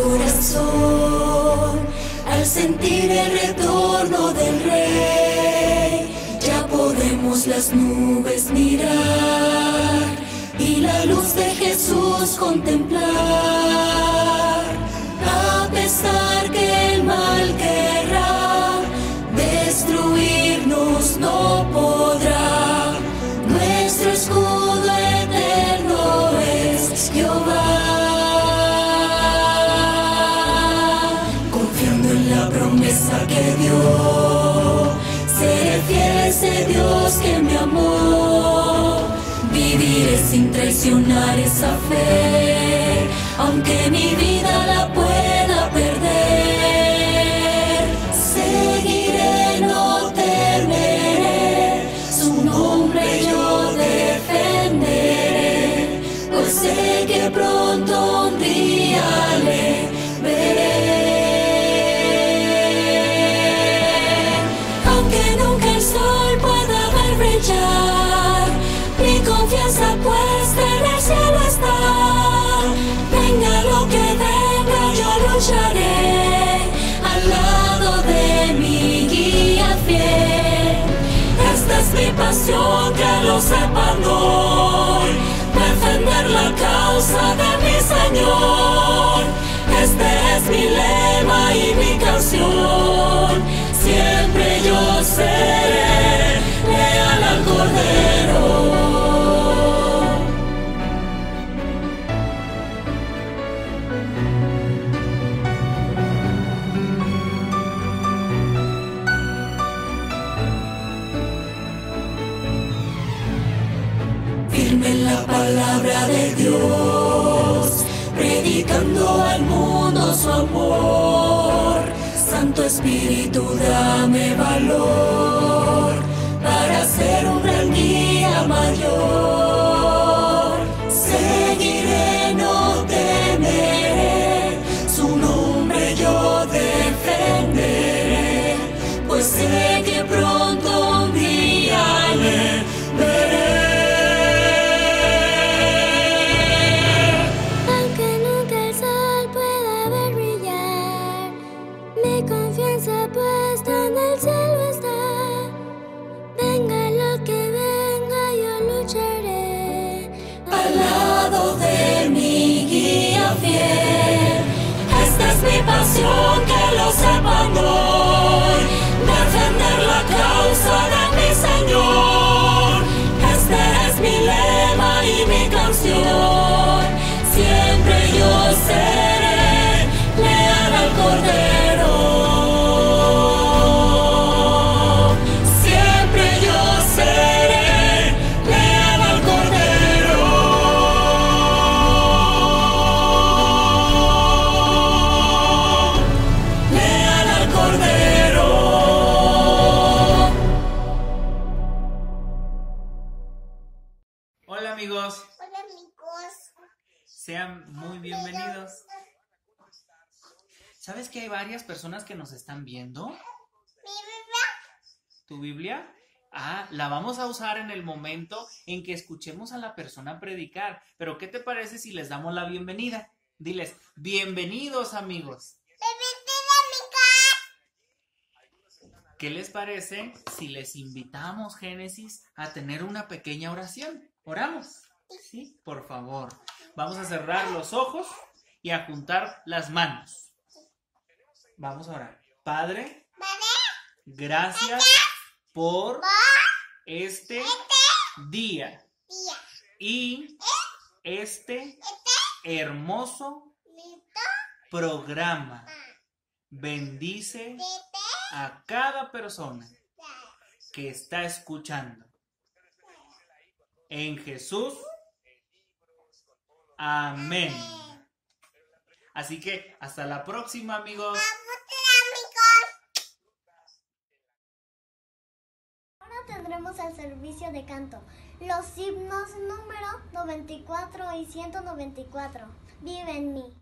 corazón al sentir el retorno del Rey. Ya podemos las nubes mirar y la luz de Jesús contemplar. A pesar que el mal querrá destruirnos, no podrá. Nuestro escudo eterno es Jehová. Confiando en la promesa que dio, seré fiel a ese Dios que me amó. Viviré sin traicionar esa fe, aunque mi vida la pueda perder. Seguiré, no temeré, su nombre yo defenderé, pues sé que pronto un día le veré. Aunque nunca el sol pueda ver brillar, mi confianza puesta en el cielo está. Venga lo que venga, yo lucharé al lado de mi guía fiel. Esta es mi pasión, que lo sepan hoy, defender la causa de mi Señor. Este es mi lema y mi canción, siempre yo seré leal al Cordero. Firme en la palabra de Dios, predicando al mundo su amor. Santo Espíritu, dame valor para ser un gran guía mayor. Seguiré, no temeré, su nombre yo defenderé, pues sé que pronto un día le veré. Puesta en el cielo está. Venga lo que venga, yo lucharé al lado de mi guía fiel. Esta es mi pasión, que lo sepan hoy, defender la causa de mi Señor. Este es mi lema y mi canción, siempre yo seré leal al Cordero. Hola amigos, Hola amigos. sean muy bienvenidos. ¿Sabes que hay varias personas que nos están viendo? ¿Mi bebé? ¿Tu Biblia? Ah, la vamos a usar en el momento en que escuchemos a la persona predicar. Pero ¿qué te parece si les damos la bienvenida? Diles, bienvenidos amigos. ¿Qué les parece si les invitamos, Génesis, a tener una pequeña oración? ¿Oramos? Sí, por favor. Vamos a cerrar los ojos y a juntar las manos. Vamos a orar. Padre, gracias por este día y este hermoso programa. Bendice a cada persona que está escuchando. En Jesús. Amén. Así que hasta la próxima, amigos. Ahora tendremos el servicio de canto. Los himnos número 94 y 194. Vive en mí.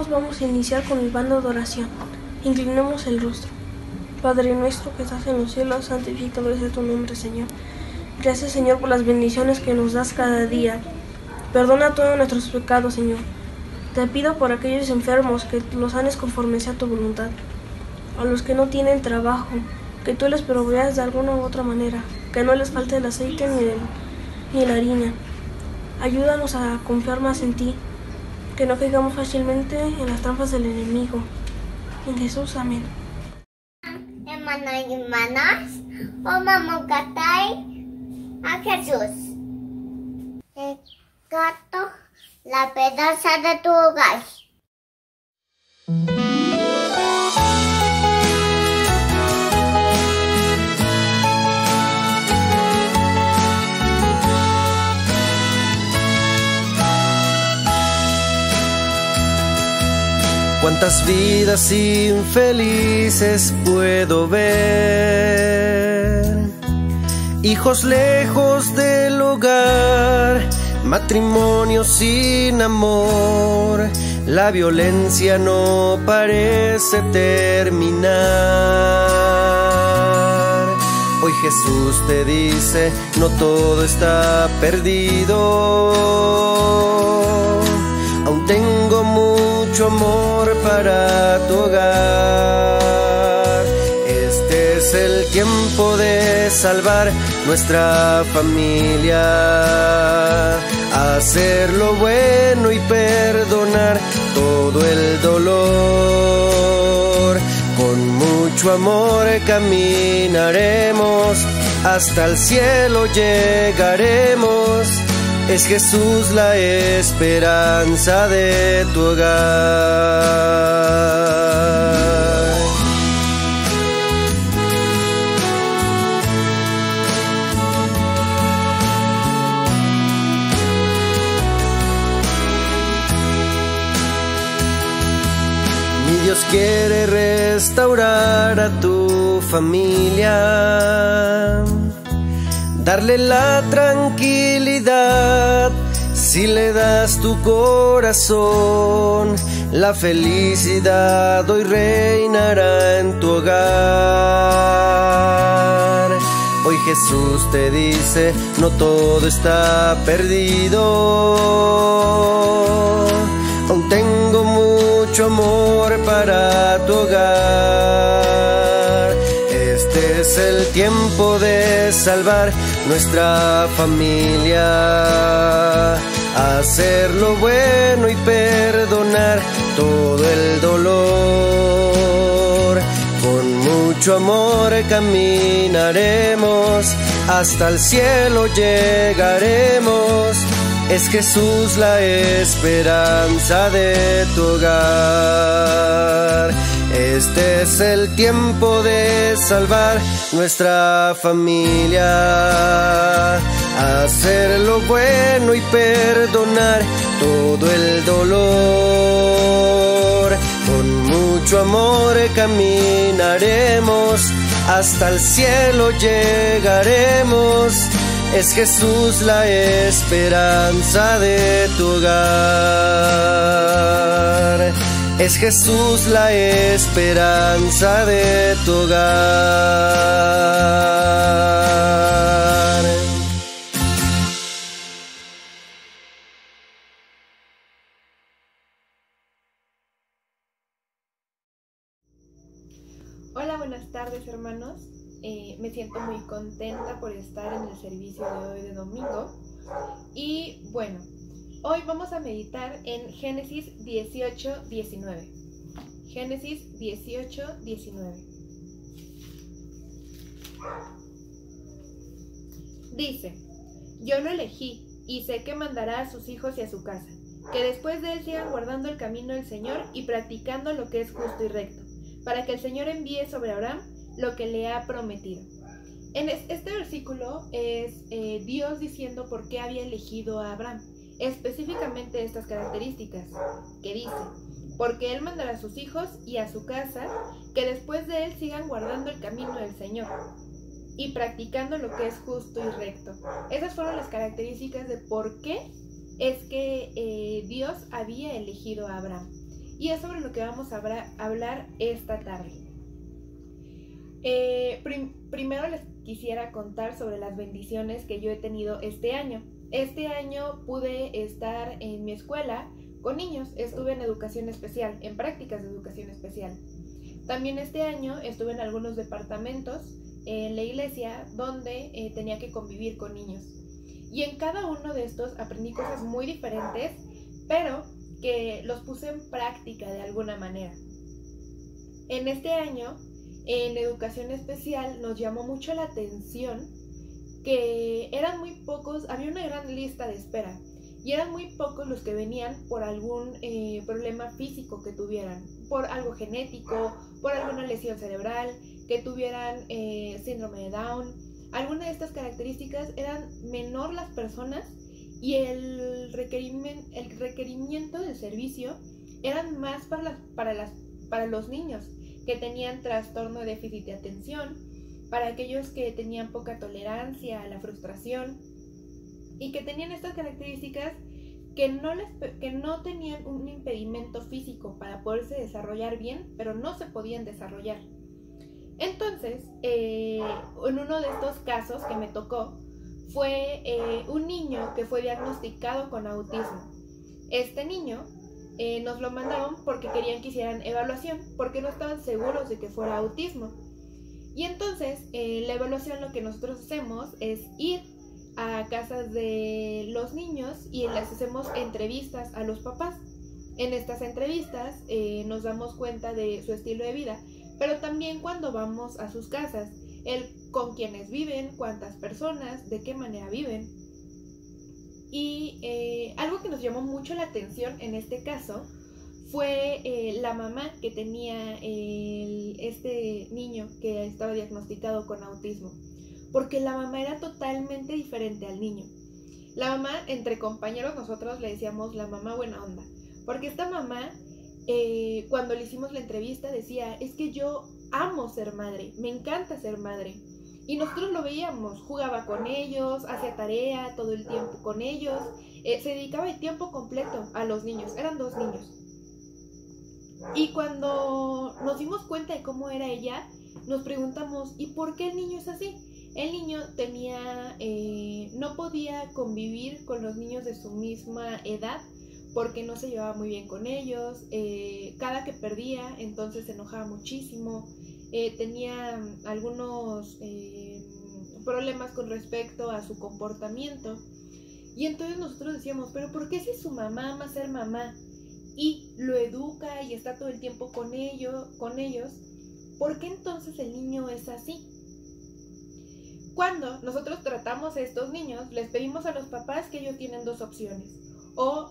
Vamos a iniciar con el bando de oración. Inclinemos el rostro. Padre nuestro que estás en los cielos, santificado sea tu nombre, Señor. Gracias, Señor, por las bendiciones que nos das cada día. Perdona todos nuestros pecados, Señor. Te pido por aquellos enfermos que los sanes conforme sea tu voluntad. A los que no tienen trabajo, que tú les proveas de alguna u otra manera, que no les falte el aceite ni la harina. Ayúdanos a confiar más en ti, que no caigamos fácilmente en las trampas del enemigo. En Jesús, amén. Hermanos y hermanas, vamos a cantar a Jesús. Te canto la pedaza de tu hogar. Cuántas vidas infelices puedo ver, hijos lejos del hogar, matrimonio sin amor, la violencia no parece terminar. Hoy Jesús te dice, no todo está perdido, aún tengo mucho amor para tu hogar. Este es el tiempo de salvar nuestra familia, hacer lo bueno y perdonar todo el dolor. Con mucho amor caminaremos, hasta el cielo llegaremos. Es Jesús la esperanza de tu hogar. Mi Dios quiere restaurar a tu familia, darle la tranquilidad. Si le das tu corazón, la felicidad hoy reinará en tu hogar. Hoy Jesús te dice, no todo está perdido, aún tengo mucho amor para tu hogar. Este es el tiempo de salvar nuestra familia, hacer lo bueno y perdonar todo el dolor. Con mucho amor caminaremos, hasta el cielo llegaremos. Es Jesús la esperanza de tu hogar. Este es el tiempo de salvar nuestra familia, hacer lo bueno y perdonar todo el dolor. Con mucho amor caminaremos, hasta el cielo llegaremos. Es Jesús la esperanza de tu hogar. Es Jesús la esperanza de tu hogar. Hola, buenas tardes, hermanos. Me siento muy contenta por estar en el servicio de hoy de domingo. Y bueno, hoy vamos a meditar en Génesis 18:19. Génesis 18:19. Dice: yo lo elegí y sé que mandará a sus hijos y a su casa, que después de él sigan guardando el camino del Señor y practicando lo que es justo y recto, para que el Señor envíe sobre Abraham lo que le ha prometido. En este versículo es Dios diciendo por qué había elegido a Abraham, específicamente estas características, que dice: porque él mandará a sus hijos y a su casa, que después de él sigan guardando el camino del Señor y practicando lo que es justo y recto. Esas fueron las características de por qué es que Dios había elegido a Abraham. y es sobre lo que vamos a hablar esta tarde. Primero les quisiera contar sobre las bendiciones que yo he tenido este año. Este año pude estar en mi escuela con niños, estuve en educación especial, en prácticas de educación especial. También este año estuve en algunos departamentos en la iglesia donde tenía que convivir con niños. Y en cada uno de estos aprendí cosas muy diferentes, pero que los puse en práctica de alguna manera. En este año, en educación especial, nos llamó mucho la atención que eran muy pocos, había una gran lista de espera, y eran muy pocos los que venían por algún problema físico que tuvieran, por algo genético, por alguna lesión cerebral, que tuvieran síndrome de Down. Algunas de estas características eran menor las personas y el requerimiento del servicio eran más para los niños que tenían trastorno de déficit de atención, para aquellos que tenían poca tolerancia a la frustración y que tenían estas características que no tenían un impedimento físico para poderse desarrollar bien, pero no se podían desarrollar. Entonces, en uno de estos casos que me tocó, fue un niño que fue diagnosticado con autismo. Este niño nos lo mandaron porque querían que hicieran evaluación, porque no estaban seguros de que fuera autismo. Y entonces, la evaluación, lo que nosotros hacemos es ir a casas de los niños y les hacemos entrevistas a los papás. En estas entrevistas nos damos cuenta de su estilo de vida, pero también cuando vamos a sus casas, con quiénes viven, cuántas personas, de qué manera viven. Y algo que nos llamó mucho la atención en este caso fue la mamá que tenía este niño que estaba diagnosticado con autismo, porque la mamá era totalmente diferente al niño. La mamá, entre compañeros, nosotros le decíamos la mamá buena onda, porque esta mamá, cuando le hicimos la entrevista, decía: es que yo amo ser madre, me encanta ser madre. Y nosotros lo veíamos, jugaba con ellos, hacía tarea todo el tiempo con ellos, se dedicaba el tiempo completo a los niños, eran 2 niños. Y cuando nos dimos cuenta de cómo era ella, nos preguntamos: ¿y por qué el niño es así? El niño no podía convivir con los niños de su misma edad porque no se llevaba muy bien con ellos, cada que perdía entonces se enojaba muchísimo, tenía algunos problemas con respecto a su comportamiento. Y entonces nosotros decíamos: ¿pero por qué si su mamá ama ser mamá y lo educa y está todo el tiempo con ellos, por qué entonces el niño es así? Cuando nosotros tratamos a estos niños, les pedimos a los papás que ellos tienen 2 opciones: o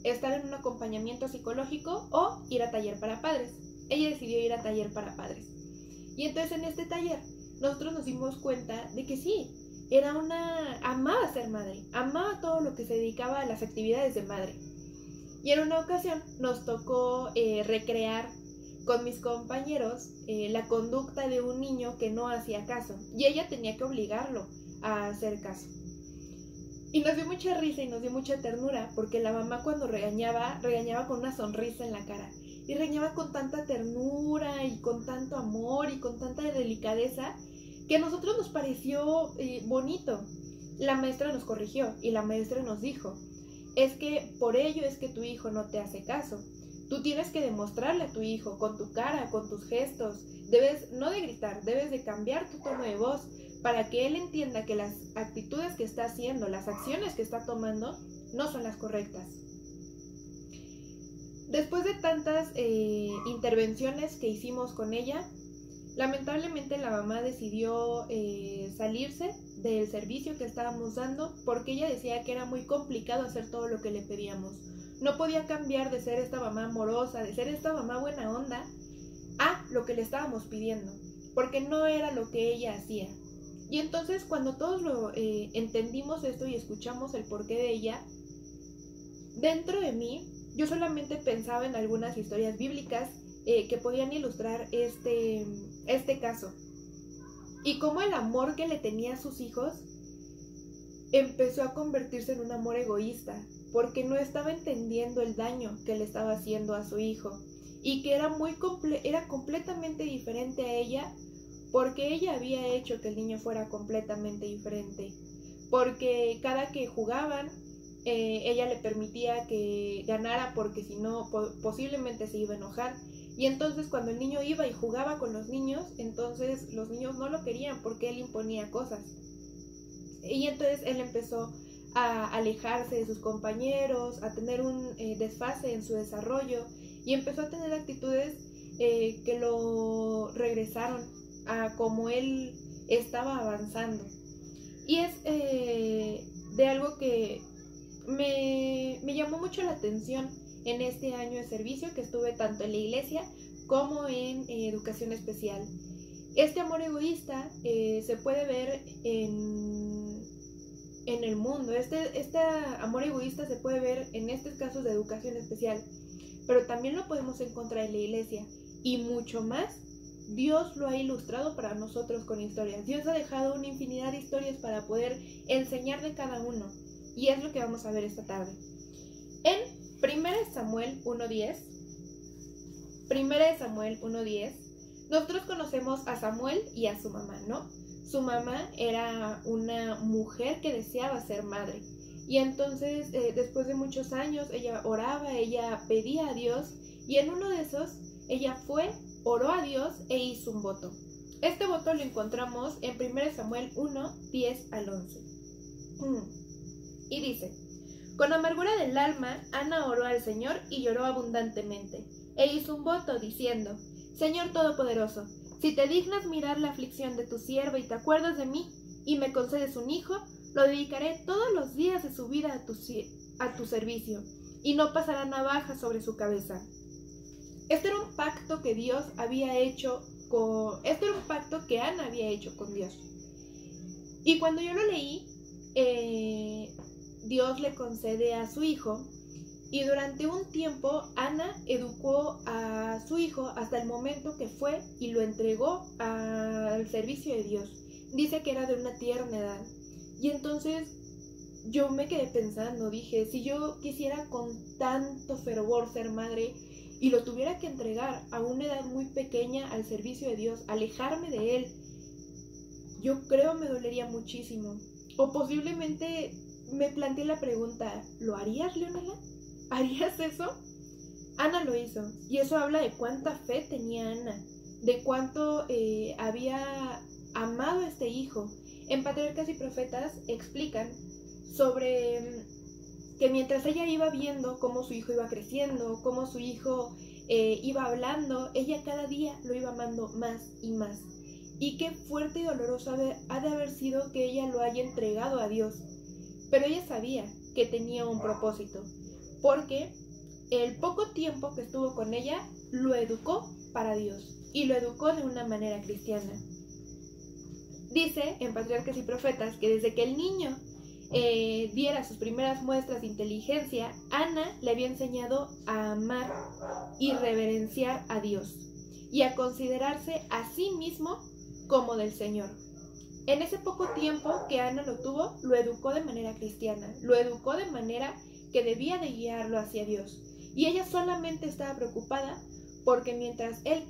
estar en un acompañamiento psicológico o ir a taller para padres. Ella decidió ir a taller para padres. Y entonces en este taller nosotros nos dimos cuenta de que sí, amaba ser madre, amaba todo lo que se dedicaba a las actividades de madre. Y en una ocasión nos tocó recrear con mis compañeros la conducta de un niño que no hacía caso, y ella tenía que obligarlo a hacer caso. Y nos dio mucha risa y nos dio mucha ternura, porque la mamá, cuando regañaba con una sonrisa en la cara, y regañaba con tanta ternura y con tanto amor y con tanta delicadeza, que a nosotros nos pareció bonito. La maestra nos corrigió y la maestra nos dijo: es que por ello es que tu hijo no te hace caso. Tú tienes que demostrarle a tu hijo con tu cara, con tus gestos. Debes no de gritar, debes de cambiar tu tono de voz para que él entienda que las actitudes que está haciendo, las acciones que está tomando, no son las correctas. Después de tantas intervenciones que hicimos con ella, lamentablemente la mamá decidió salirse del servicio que estábamos dando, porque ella decía que era muy complicado hacer todo lo que le pedíamos. No podía cambiar de ser esta mamá amorosa, de ser esta mamá buena onda, a lo que le estábamos pidiendo, porque no era lo que ella hacía. Y entonces, cuando todos entendimos esto y escuchamos el porqué de ella, dentro de mí yo solamente pensaba en algunas historias bíblicas que podían ilustrar este caso, y cómo el amor que le tenía a sus hijos empezó a convertirse en un amor egoísta, porque no estaba entendiendo el daño que le estaba haciendo a su hijo, y que era completamente diferente a ella, porque ella había hecho que el niño fuera completamente diferente, porque cada que jugaban, ella le permitía que ganara, porque si no, posiblemente se iba a enojar. Y entonces cuando el niño iba y jugaba con los niños, entonces los niños no lo querían porque él imponía cosas. Y entonces él empezó a alejarse de sus compañeros, a tener un desfase en su desarrollo, y empezó a tener actitudes que lo regresaron a como él estaba avanzando. Y es de algo que me llamó mucho la atención en este año de servicio que estuve tanto en la iglesia como en educación especial. Este amor egoísta se puede ver en el mundo. Este amor egoísta se puede ver en estos casos de educación especial, pero también lo podemos encontrar en la iglesia, y mucho más. Dios lo ha ilustrado para nosotros con historias. Dios ha dejado una infinidad de historias para poder enseñar de cada uno, y es lo que vamos a ver esta tarde. En 1 Samuel 1:10, nosotros conocemos a Samuel y a su mamá, ¿no? Su mamá era una mujer que deseaba ser madre, y entonces después de muchos años ella oraba, ella pedía a Dios, y en uno de esos ella oró a Dios e hizo un voto. Este voto lo encontramos en 1 Samuel 1:10 al 11. Y dice: con amargura del alma, Ana oró al Señor y lloró abundantemente, e hizo un voto diciendo: Señor Todopoderoso, si te dignas mirar la aflicción de tu sierva y te acuerdas de mí, y me concedes un hijo, lo dedicaré todos los días de su vida a tu servicio, y no pasará navaja sobre su cabeza. Este era un pacto que Dios había hecho este era un pacto que Ana había hecho con Dios. Y cuando yo lo leí, Dios le concede a su hijo, y durante un tiempo Ana educó a su hijo hasta el momento que fue y lo entregó al servicio de Dios. Dice que era de una tierna edad. Y entonces yo me quedé pensando, dije, si yo quisiera con tanto fervor ser madre y lo tuviera que entregar a una edad muy pequeña al servicio de Dios, alejarme de Él, yo creo me dolería muchísimo. O posiblemente me planteé la pregunta, ¿lo harías, Leonela? ¿Harías eso? Ana lo hizo, y eso habla de cuánta fe tenía Ana, de cuánto había amado a este hijo. En Patriarcas y Profetas explican sobre que mientras ella iba viendo cómo su hijo iba creciendo, cómo su hijo iba hablando, ella cada día lo iba amando más y más. Y qué fuerte y doloroso ha de haber sido que ella lo haya entregado a Dios. Pero ella sabía que tenía un propósito, porque el poco tiempo que estuvo con ella lo educó para Dios, y lo educó de una manera cristiana. Dice en Patriarcas y Profetas que desde que el niño diera sus primeras muestras de inteligencia, Ana le había enseñado a amar y reverenciar a Dios, y a considerarse a sí mismo como del Señor. En ese poco tiempo que Ana lo tuvo, lo educó de manera cristiana, lo educó de manera que debía de guiarlo hacia Dios, y ella solamente estaba preocupada porque mientras él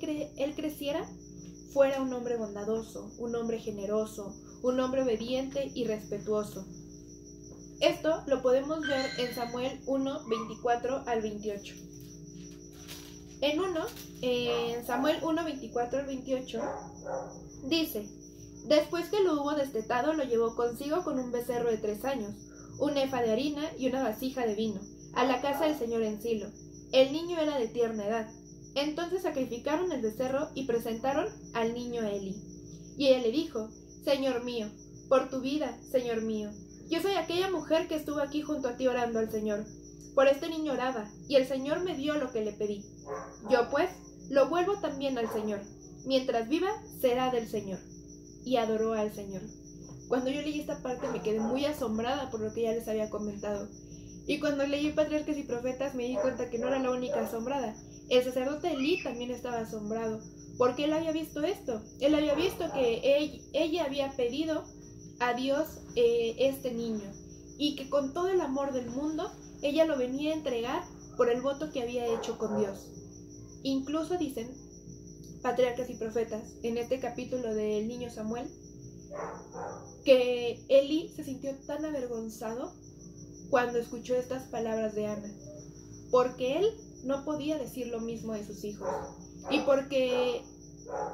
creciera, fuera un hombre bondadoso, un hombre generoso, un hombre obediente y respetuoso. Esto lo podemos ver en Samuel 1:24 al 28. En Samuel 1:24 al 28 dice: después que lo hubo destetado, lo llevó consigo con un becerro de 3 años, un efa de harina y una vasija de vino, a la casa del Señor en Silo. El niño era de tierna edad. Entonces sacrificaron el becerro y presentaron al niño a Eli. Y ella le dijo: Señor mío, por tu vida, Señor mío, yo soy aquella mujer que estuvo aquí junto a ti orando al Señor. Por este niño oraba, y el Señor me dio lo que le pedí. Yo pues lo vuelvo también al Señor. Mientras viva, será del Señor. Y adoró al Señor. Cuando yo leí esta parte me quedé muy asombrada por lo que ya les había comentado. Y cuando leí Patriarcas y Profetas me di cuenta que no era la única asombrada. El sacerdote Elí también estaba asombrado, porque él había visto esto. Él había visto que ella había pedido a Dios este niño, y que con todo el amor del mundo ella lo venía a entregar por el voto que había hecho con Dios. Incluso dicen patriarcas y profetas en este capítulo del niño Samuel que Elí se sintió tan avergonzado cuando escuchó estas palabras de Ana, porque él no podía decir lo mismo de sus hijos, y porque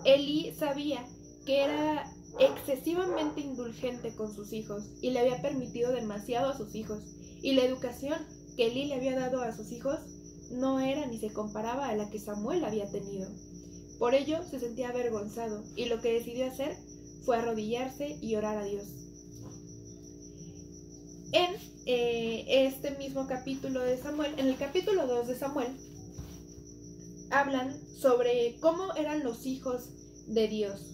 Elí sabía que era excesivamente indulgente con sus hijos y le había permitido demasiado a sus hijos, y la educación que Elí le había dado a sus hijos no era ni se comparaba a la que Samuel había tenido. Por ello se sentía avergonzado, y lo que decidió hacer fue arrodillarse y orar a Dios. En este mismo capítulo de Samuel, en el capítulo 2 de Samuel, hablan sobre cómo eran los hijos de Dios.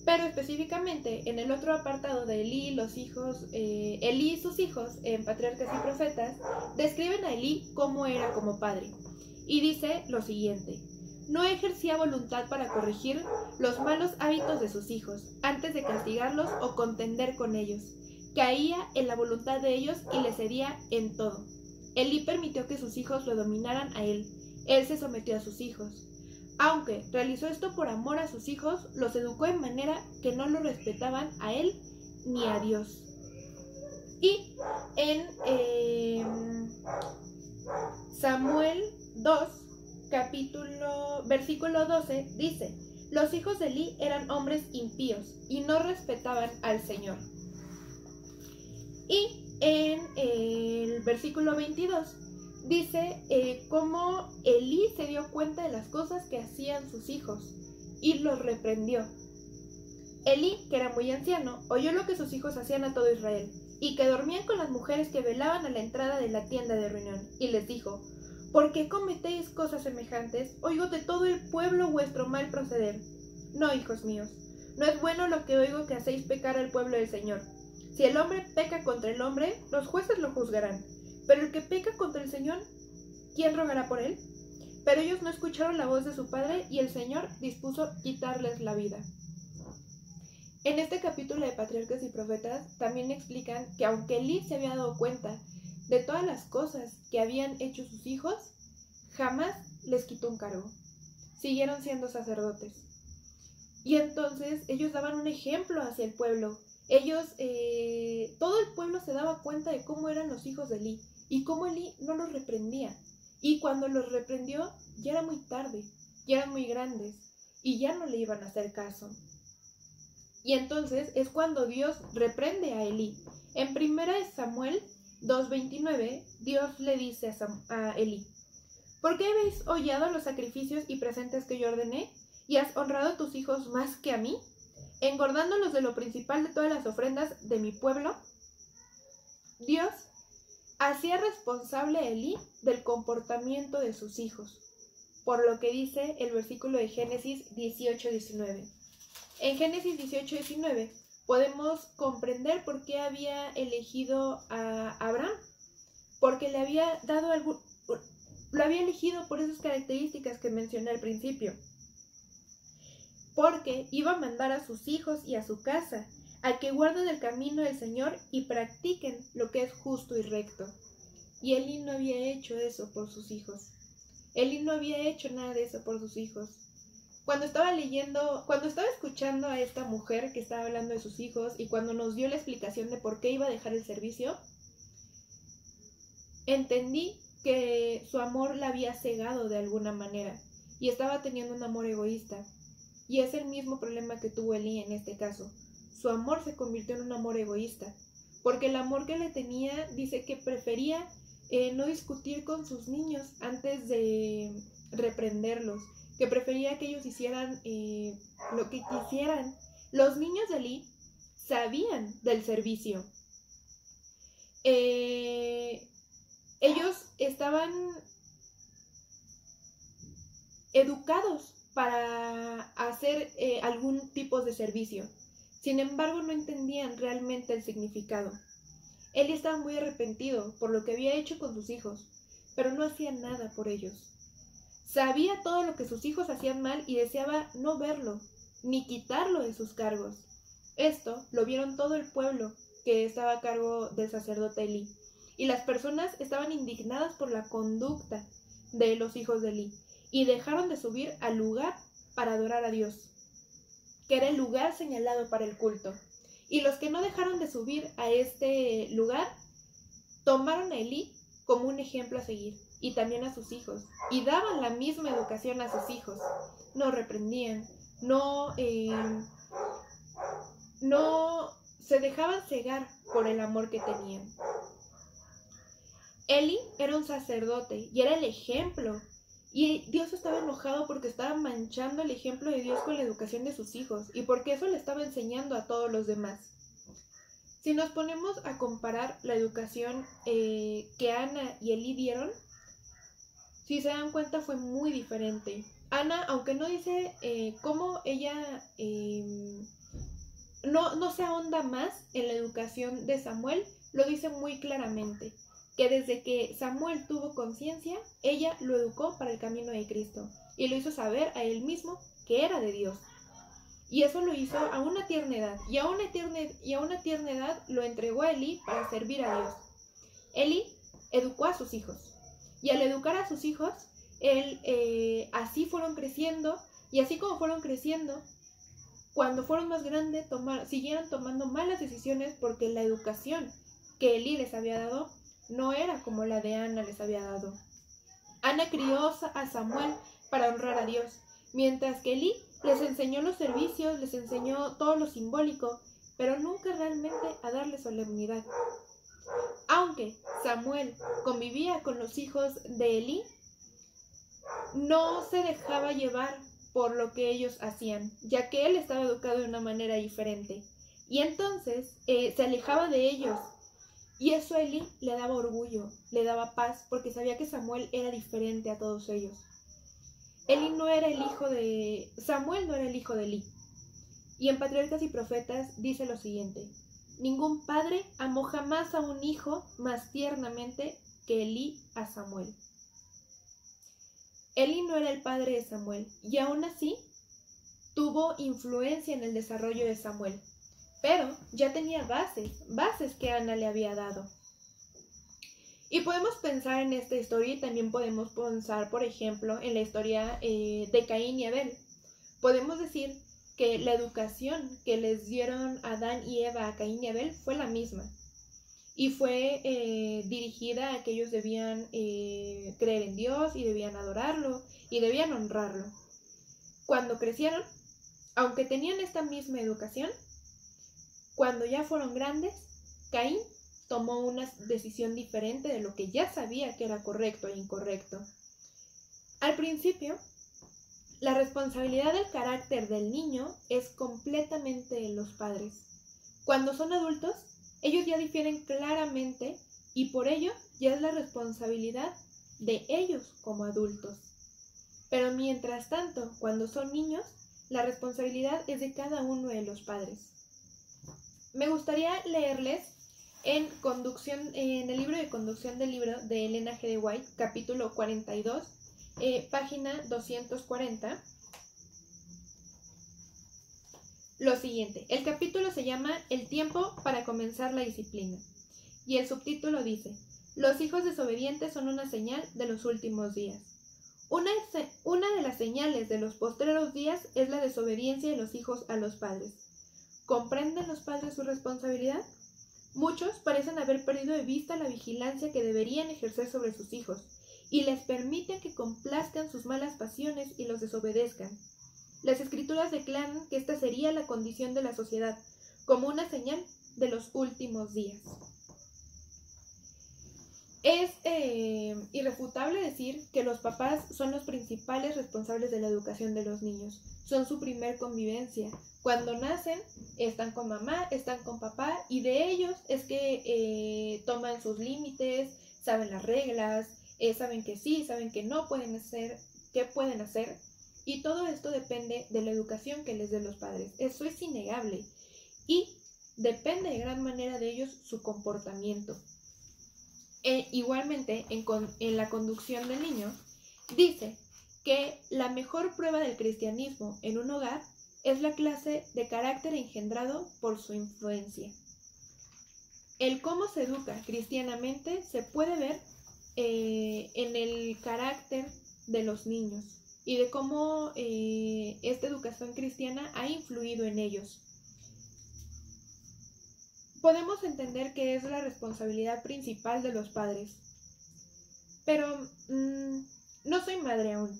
Pero específicamente en el otro apartado de Elí, Elí y sus hijos, en Patriarcas y Profetas, describen a Elí cómo era como padre. Y dice lo siguiente: no ejercía voluntad para corregir los malos hábitos de sus hijos, antes de castigarlos o contender con ellos. Caía en la voluntad de ellos y les cedía en todo. Elí permitió que sus hijos lo dominaran a él. Él se sometió a sus hijos. Aunque realizó esto por amor a sus hijos, los educó en manera que no lo respetaban a él ni a Dios. Y en Samuel 2, versículo 12, dice: los hijos de Elí eran hombres impíos y no respetaban al Señor. Y en el versículo 22 dice cómo Elí se dio cuenta de las cosas que hacían sus hijos y los reprendió. Elí, que era muy anciano, oyó lo que sus hijos hacían a todo Israel, y que dormían con las mujeres que velaban a la entrada de la tienda de reunión, y les dijo: ¿por qué cometéis cosas semejantes? Oigo de todo el pueblo vuestro mal proceder. No, hijos míos, no es bueno lo que oigo, que hacéis pecar al pueblo del Señor. Si el hombre peca contra el hombre, los jueces lo juzgarán. Pero el que peca contra el Señor, ¿quién rogará por él? Pero ellos no escucharon la voz de su padre, y el Señor dispuso quitarles la vida. En este capítulo de Patriarcas y Profetas también explican que aunque Elí se había dado cuenta de todas las cosas que habían hecho sus hijos, jamás les quitó un cargo. Siguieron siendo sacerdotes. Y entonces ellos daban un ejemplo hacia el pueblo. Todo el pueblo se daba cuenta de cómo eran los hijos de Elí y cómo Elí no los reprendía. Y cuando los reprendió, ya era muy tarde, ya eran muy grandes y ya no le iban a hacer caso. Y entonces es cuando Dios reprende a Elí. En 1 Samuel 2:29, Dios le dice a Elí: ¿por qué habéis hollado los sacrificios y presentes que yo ordené? ¿Y has honrado a tus hijos más que a mí, engordándolos de lo principal de todas las ofrendas de mi pueblo? Dios hacía responsable a Elí del comportamiento de sus hijos, por lo que dice el versículo de Génesis 18:19. En Génesis 18:19 podemos comprender por qué había elegido a Abraham, porque lo había elegido por esas características que mencioné al principio, porque iba a mandar a sus hijos y a su casa a que guarden el camino del Señor y practiquen lo que es justo y recto. Y Elí no había hecho eso por sus hijos. Elí no había hecho nada de eso por sus hijos. Cuando estaba escuchando a esta mujer que estaba hablando de sus hijos y cuando nos dio la explicación de por qué iba a dejar el servicio, entendí que su amor la había cegado de alguna manera y estaba teniendo un amor egoísta. Y es el mismo problema que tuvo Elí en este caso. Su amor se convirtió en un amor egoísta, porque el amor que le tenía, dice que prefería no discutir con sus niños antes de reprenderlos, que prefería que ellos hicieran lo que quisieran. Los niños de Elí sabían del servicio. Ellos estaban educados para hacer algún tipo de servicio. Sin embargo, no entendían realmente el significado. Él estaba muy arrepentido por lo que había hecho con sus hijos, pero no hacía nada por ellos. Sabía todo lo que sus hijos hacían mal y deseaba no verlo, ni quitarlo de sus cargos. Esto lo vieron todo el pueblo que estaba a cargo del sacerdote Elí, y las personas estaban indignadas por la conducta de los hijos de Elí, y dejaron de subir al lugar para adorar a Dios, que era el lugar señalado para el culto. Y los que no dejaron de subir a este lugar tomaron a Elí como un ejemplo a seguir, y también a sus hijos, y daban la misma educación a sus hijos. No reprendían, no se dejaban cegar por el amor que tenían. Elí era un sacerdote y era el ejemplo, y Dios estaba enojado porque estaba manchando el ejemplo de Dios con la educación de sus hijos, y porque eso le estaba enseñando a todos los demás. Si nos ponemos a comparar la educación que Ana y Elí dieron, si se dan cuenta fue muy diferente. Ana, aunque no dice cómo ella no se ahonda más en la educación de Samuel, lo dice muy claramente, que desde que Samuel tuvo conciencia, ella lo educó para el camino de Cristo y lo hizo saber a él mismo que era de Dios. Y eso lo hizo a una tierna edad, y a una tierna edad lo entregó a Elí para servir a Dios. Elí educó a sus hijos, y al educar a sus hijos, así fueron creciendo, y así como fueron creciendo, cuando fueron más grandes, siguieron tomando malas decisiones porque la educación que Elí les había dado no era como la de Ana les había dado. Ana crió a Samuel para honrar a Dios, mientras que Elí les enseñó los servicios, les enseñó todo lo simbólico, pero nunca realmente a darle solemnidad. Aunque Samuel convivía con los hijos de Elí, no se dejaba llevar por lo que ellos hacían, ya que él estaba educado de una manera diferente. Y entonces se alejaba de ellos. Y eso a Elí le daba orgullo, le daba paz, porque sabía que Samuel era diferente a todos ellos. Samuel no era el hijo de Elí. Y en Patriarcas y Profetas dice lo siguiente: ningún padre amó jamás a un hijo más tiernamente que Elí a Samuel. Elí no era el padre de Samuel, y aún así tuvo influencia en el desarrollo de Samuel, pero ya tenía bases que Ana le había dado. Y podemos pensar en esta historia, y también podemos pensar, por ejemplo, en la historia de Caín y Abel. Podemos decir que la educación que les dieron Adán y Eva a Caín y Abel fue la misma, y fue dirigida a que ellos debían creer en Dios, y debían adorarlo, y debían honrarlo. Cuando crecieron, aunque tenían esta misma educación, cuando ya fueron grandes, Caín tomó una decisión diferente de lo que ya sabía que era correcto e incorrecto. Al principio, la responsabilidad del carácter del niño es completamente de los padres. Cuando son adultos, ellos ya difieren claramente, y por ello ya es la responsabilidad de ellos como adultos. Pero mientras tanto, cuando son niños, la responsabilidad es de cada uno de los padres. Me gustaría leerles en el libro de Conducción del Libro de Elena G. de White, capítulo 42, página 240, lo siguiente. El capítulo se llama El tiempo para comenzar la disciplina, y el subtítulo dice: los hijos desobedientes son una señal de los últimos días. Una de las señales de los postreros días es la desobediencia de los hijos a los padres. ¿Comprenden los padres su responsabilidad? Muchos parecen haber perdido de vista la vigilancia que deberían ejercer sobre sus hijos, y les permiten que complazcan sus malas pasiones y los desobedezcan. Las Escrituras declaran que esta sería la condición de la sociedad, como una señal de los últimos días. Es irrefutable decir que los papás son los principales responsables de la educación de los niños. Son su primer convivencia. Cuando nacen, están con mamá, están con papá, y de ellos es que toman sus límites, saben las reglas, saben que sí, saben que no pueden hacer, qué pueden hacer, y todo esto depende de la educación que les den los padres. Eso es innegable, y depende de gran manera de ellos su comportamiento. Igualmente, en la conducción del niño, dice que la mejor prueba del cristianismo en un hogar es la clase de carácter engendrado por su influencia. El cómo se educa cristianamente se puede ver en el carácter de los niños y de cómo esta educación cristiana ha influido en ellos. Podemos entender que es la responsabilidad principal de los padres, pero no soy madre aún.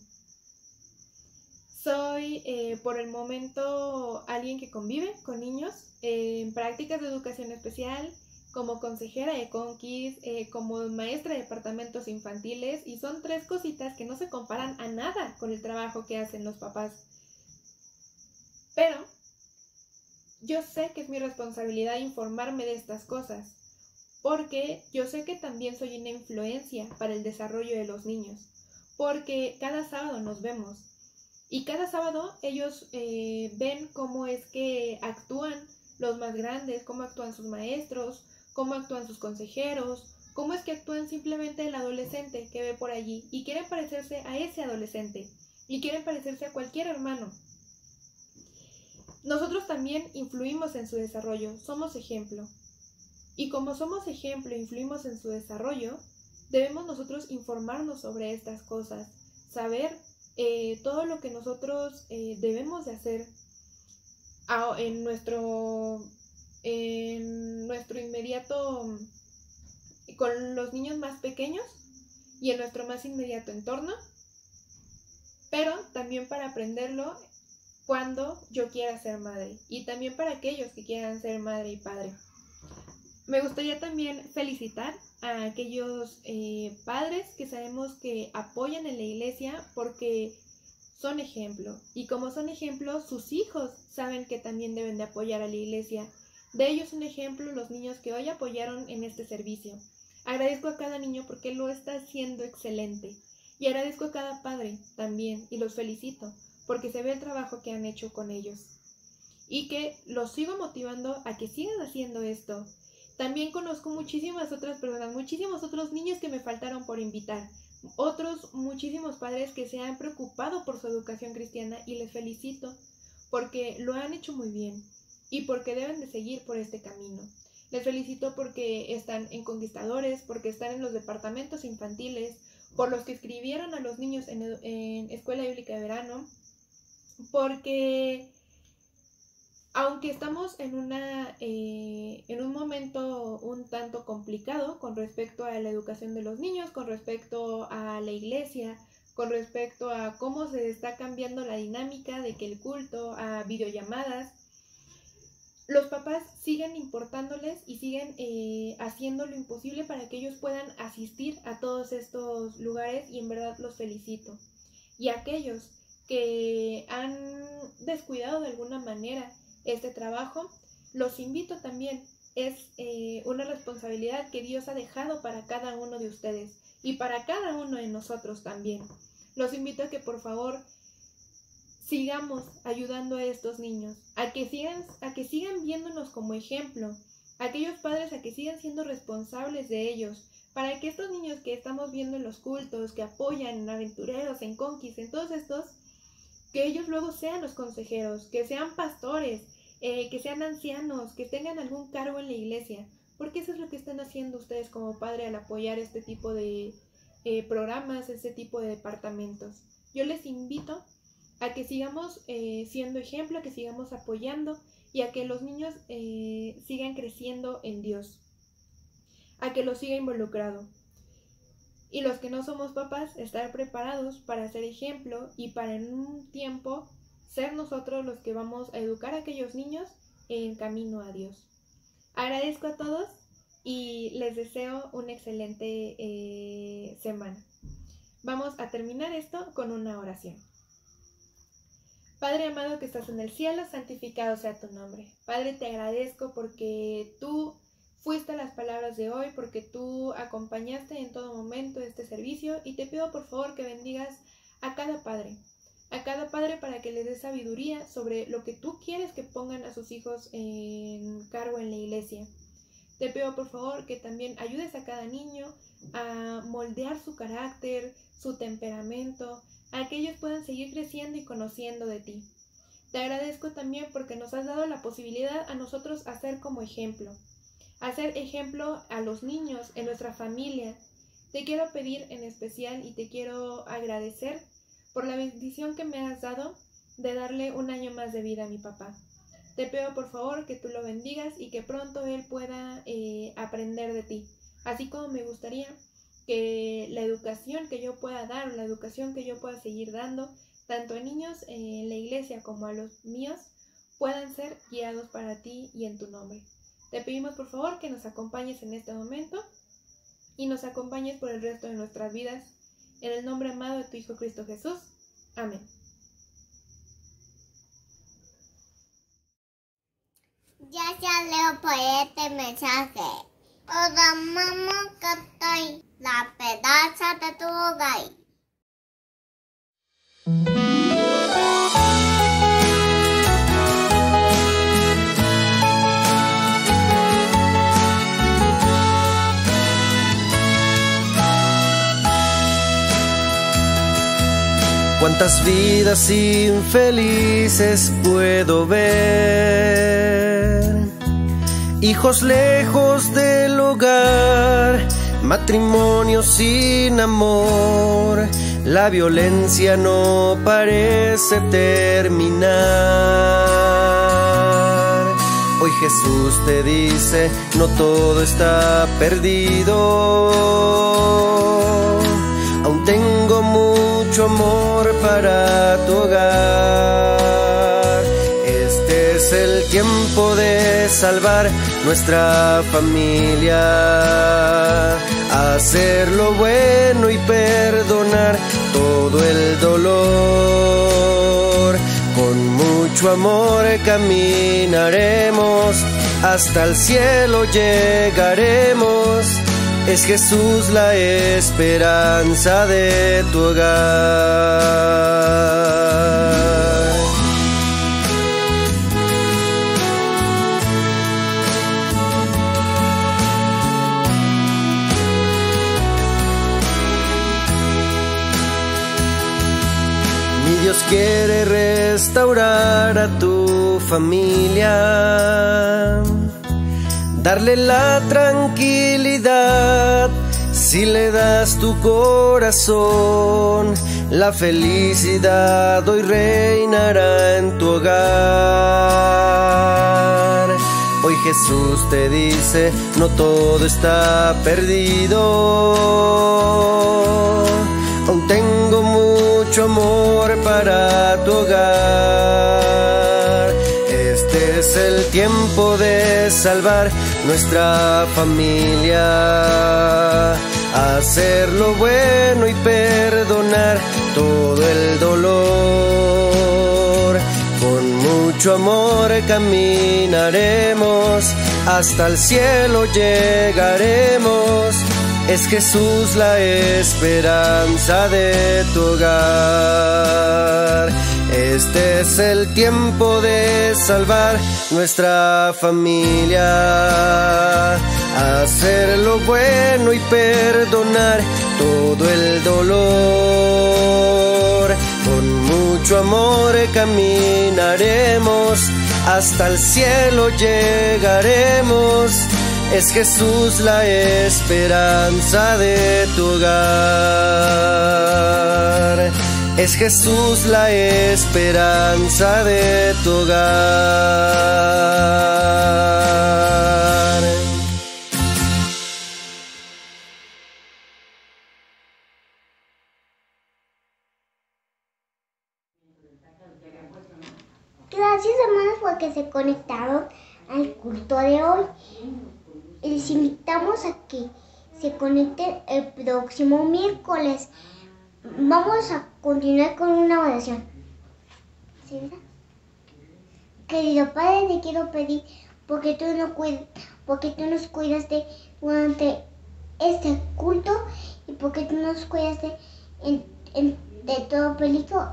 Soy por el momento alguien que convive con niños en prácticas de educación especial, como consejera de Conquis, como maestra de departamentos infantiles, y son 3 cositas que no se comparan a nada con el trabajo que hacen los papás. Pero yo sé que es mi responsabilidad informarme de estas cosas, porque yo sé que también soy una influencia para el desarrollo de los niños, porque cada sábado nos vemos, y cada sábado ellos ven cómo es que actúan los más grandes, cómo actúan sus maestros, cómo actúan sus consejeros, cómo es que actúan simplemente el adolescente que ve por allí y quieren parecerse a ese adolescente y quieren parecerse a cualquier hermano. Nosotros también influimos en su desarrollo, somos ejemplo. Y como somos ejemplo e influimos en su desarrollo, debemos nosotros informarnos sobre estas cosas, saber todo lo que nosotros debemos de hacer en nuestro inmediato, con los niños más pequeños y en nuestro más inmediato entorno, pero también para aprenderlo cuando yo quiera ser madre y también para aquellos que quieran ser madre y padre. Me gustaría también felicitar a aquellos padres que sabemos que apoyan en la iglesia porque son ejemplo, y como son ejemplo, sus hijos saben que también deben de apoyar a la iglesia. De ellos un ejemplo los niños que hoy apoyaron en este servicio. Agradezco a cada niño porque lo está haciendo excelente, y agradezco a cada padre también, y los felicito porque se ve el trabajo que han hecho con ellos, y que los sigo motivando a que sigan haciendo esto. También conozco muchísimas otras personas, muchísimos otros niños que me faltaron por invitar, otros muchísimos padres que se han preocupado por su educación cristiana, y les felicito porque lo han hecho muy bien y porque deben de seguir por este camino. Les felicito porque están en Conquistadores, porque están en los departamentos infantiles, por los que escribieron a los niños en Escuela Bíblica de Verano, porque aunque estamos en un momento un tanto complicado con respecto a la educación de los niños, con respecto a la iglesia, con respecto a cómo se está cambiando la dinámica de que el culto, a videollamadas, los papás siguen importándoles y siguen haciendo lo imposible para que ellos puedan asistir a todos estos lugares, y en verdad los felicito. Y aquellos que han descuidado de alguna manera este trabajo, los invito también. Es una responsabilidad que Dios ha dejado para cada uno de ustedes y para cada uno de nosotros también. Los invito a que por favor sigamos ayudando a estos niños, a que sigan viéndonos como ejemplo, a aquellos padres a que sigan siendo responsables de ellos, para que estos niños que estamos viendo en los cultos, que apoyan en Aventureros, en Conquis, en todos estos, que ellos luego sean los consejeros, que sean pastores, que sean ancianos, que tengan algún cargo en la iglesia, porque eso es lo que están haciendo ustedes como padre al apoyar este tipo de programas, este tipo de departamentos. Yo les invito a que sigamos siendo ejemplo, a que sigamos apoyando y a que los niños sigan creciendo en Dios, a que los siga involucrado. Y los que no somos papás, estar preparados para ser ejemplo y para en un tiempo ser nosotros los que vamos a educar a aquellos niños en camino a Dios. Agradezco a todos y les deseo una excelente semana. Vamos a terminar esto con una oración. Padre amado que estás en el cielo, santificado sea tu nombre. Padre, te agradezco porque tú fuiste a las palabras de hoy, porque tú acompañaste en todo momento este servicio, y te pido por favor que bendigas a cada padre para que les dé sabiduría sobre lo que tú quieres que pongan a sus hijos en cargo en la iglesia. Te pido por favor que también ayudes a cada niño a moldear su carácter, su temperamento, a que ellos puedan seguir creciendo y conociendo de ti. Te agradezco también porque nos has dado la posibilidad a nosotros hacer como ejemplo, hacer ejemplo a los niños en nuestra familia. Te quiero pedir en especial y te quiero agradecer por la bendición que me has dado de darle un año más de vida a mi papá. Te pido por favor que tú lo bendigas y que pronto él pueda aprender de ti. Así como me gustaría que la educación que yo pueda dar, la educación que yo pueda seguir dando, tanto a niños en la iglesia como a los míos, puedan ser guiados para ti y en tu nombre. Te pedimos por favor que nos acompañes en este momento y nos acompañes por el resto de nuestras vidas. En el nombre amado de tu Hijo Cristo Jesús. Amén. Ya se leo por este mensaje. Hola mamá, que estoy la pedaza de tu hogar. Cuántas vidas infelices puedo ver, hijos lejos del hogar, matrimonio sin amor, la violencia no parece terminar. Hoy Jesús te dice, no todo está perdido, aún tengo mucho amor para tu hogar. Este es el tiempo de salvar nuestra familia, hacer lo bueno y perdonar todo el dolor. Con mucho amor caminaremos, hasta el cielo llegaremos. Es Jesús la esperanza de tu hogar. Mi Dios quiere restaurar a tu familia, darle la tranquilidad. Si le das tu corazón, la felicidad hoy reinará en tu hogar. Hoy Jesús te dice, no todo está perdido, aún tengo mucho amor para tu hogar. Este es el tiempo de salvar nuestra familia, hacer lo bueno y perdonar todo el dolor. Con mucho amor caminaremos, hasta el cielo llegaremos. Es Jesús la esperanza de tu hogar. Este es el tiempo de salvar nuestra familia, hacer lo bueno y perdonar todo el dolor. Con mucho amor caminaremos, hasta el cielo llegaremos. Es Jesús la esperanza de tu hogar. Es Jesús la esperanza de tu hogar. Gracias hermanos porque se conectaron al culto de hoy. Les invitamos a que se conecten el próximo miércoles. Vamos a continuar con una oración. ¿Sí, verdad? Querido Padre, te quiero pedir porque tú nos cuidaste durante este culto y porque tú nos cuidaste de todo peligro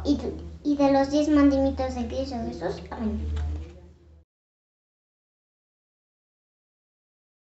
y de los 10 mandamientos de Cristo Jesús. Amén.